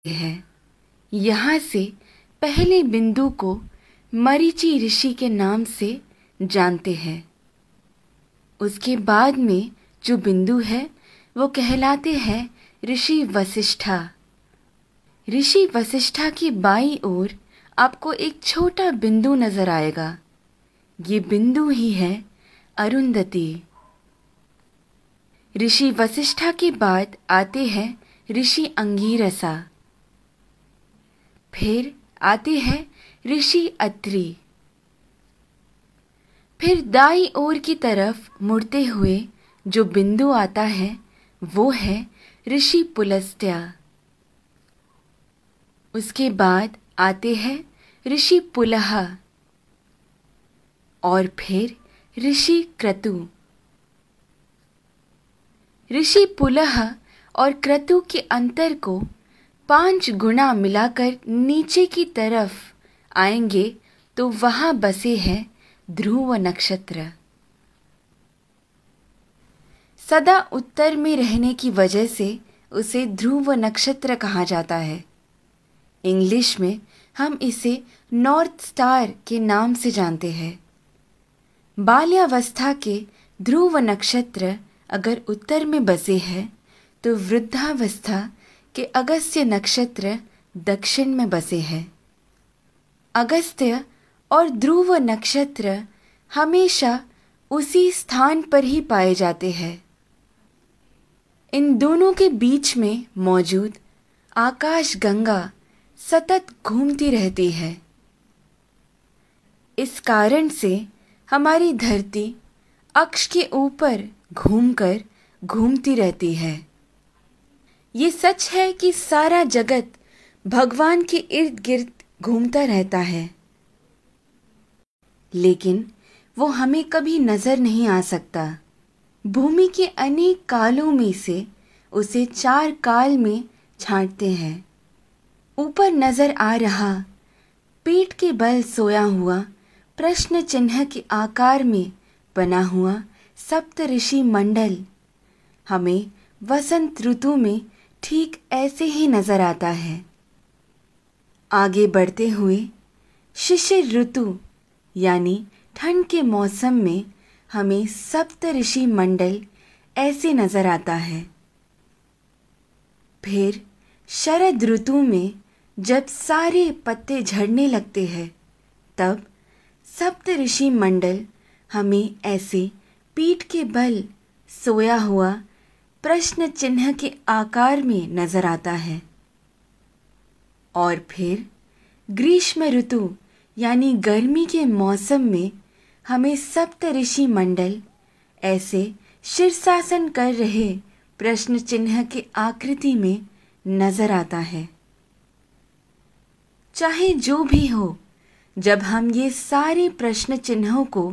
है। यहाँ से पहले बिंदु को मरीचि ऋषि के नाम से जानते हैं। उसके बाद में जो बिंदु है वो कहलाते हैं ऋषि वसिष्ठा। ऋषि वसिष्ठा की बाईं ओर आपको एक छोटा बिंदु नजर आएगा। ये बिंदु ही है अरुंधति। ऋषि वसिष्ठा के बाद आते हैं ऋषि अंगीरसा, फिर आते हैं ऋषि अत्रि। फिर दाईं ओर की तरफ मुड़ते हुए जो बिंदु आता है वो है ऋषि पुलस्त्य। उसके बाद आते हैं ऋषि पुलह और फिर ऋषि क्रतु। ऋषि पुलह और क्रतु के अंतर को 5 गुना मिलाकर नीचे की तरफ आएंगे तो वहां बसे हैं ध्रुव नक्षत्र। सदा उत्तर में रहने की वजह से उसे ध्रुव नक्षत्र कहा जाता है। इंग्लिश में हम इसे नॉर्थ स्टार के नाम से जानते हैं। बाल्यावस्था के ध्रुव नक्षत्र अगर उत्तर में बसे हैं तो वृद्धावस्था के अगस्त्य नक्षत्र दक्षिण में बसे हैं। अगस्त्य और ध्रुव नक्षत्र हमेशा उसी स्थान पर ही पाए जाते हैं। इन दोनों के बीच में मौजूद आकाश गंगा सतत घूमती रहती है। इस कारण से हमारी धरती अक्ष के ऊपर घूमकर घूमती रहती है। ये सच है कि सारा जगत भगवान के इर्द गिर्द घूमता रहता है, लेकिन वो हमें कभी नजर नहीं आ सकता। भूमि के अनेक कालों में से उसे 4 काल में छांटते हैं। ऊपर नजर आ रहा पीठ के बल सोया हुआ प्रश्न चिन्ह के आकार में बना हुआ सप्त ऋषि मंडल हमें वसंत ऋतु में ठीक ऐसे ही नजर आता है। आगे बढ़ते हुए शिशिर ऋतु यानी ठंड के मौसम में हमें सप्त ऋषि मंडल ऐसे नजर आता है। फिर शरद ऋतु में जब सारे पत्ते झड़ने लगते हैं तब सप्त ऋषि मंडल हमें ऐसे पीठ के बल सोया हुआ प्रश्न चिन्ह के आकार में नजर आता है। और फिर ग्रीष्म ऋतु यानी गर्मी के मौसम में हमें सप्त ऋषि मंडल ऐसे शीर्षासन कर रहे प्रश्न चिन्ह के आकृति में नजर आता है। चाहे जो भी हो, जब हम ये सारे प्रश्न चिन्हों को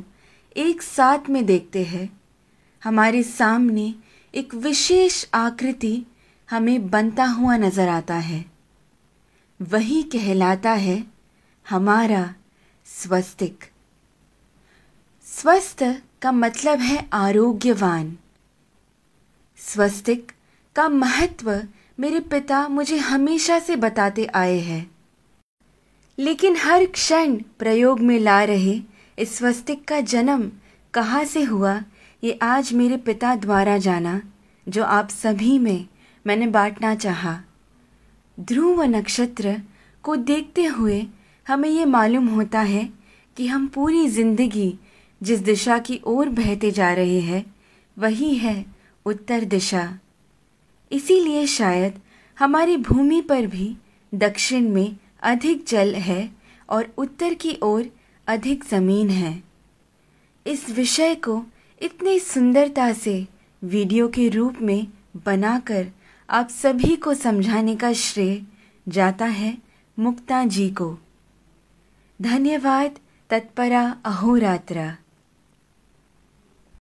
एक साथ में देखते हैं, हमारे सामने एक विशेष आकृति हमें बनता हुआ नजर आता है। वही कहलाता है हमारा स्वस्तिक। स्वस्थ का मतलब है आरोग्यवान। स्वस्तिक का महत्व मेरे पिता मुझे हमेशा से बताते आए हैं, लेकिन हर क्षण प्रयोग में ला रहे इस स्वस्तिक का जन्म कहाँ से हुआ ये आज मेरे पिता द्वारा जाना, जो आप सभी में मैंने बांटना चाहा। ध्रुव नक्षत्र को देखते हुए हमें ये मालूम होता है कि हम पूरी जिंदगी जिस दिशा की ओर बहते जा रहे हैं वही है उत्तर दिशा। इसीलिए शायद हमारी भूमि पर भी दक्षिण में अधिक जल है और उत्तर की ओर अधिक ज़मीन है। इस विषय को इतनी सुंदरता से वीडियो के रूप में बनाकर आप सभी को समझाने का श्रेय जाता है मुक्ता जी को। धन्यवाद। तत्परा अहोरात्रा।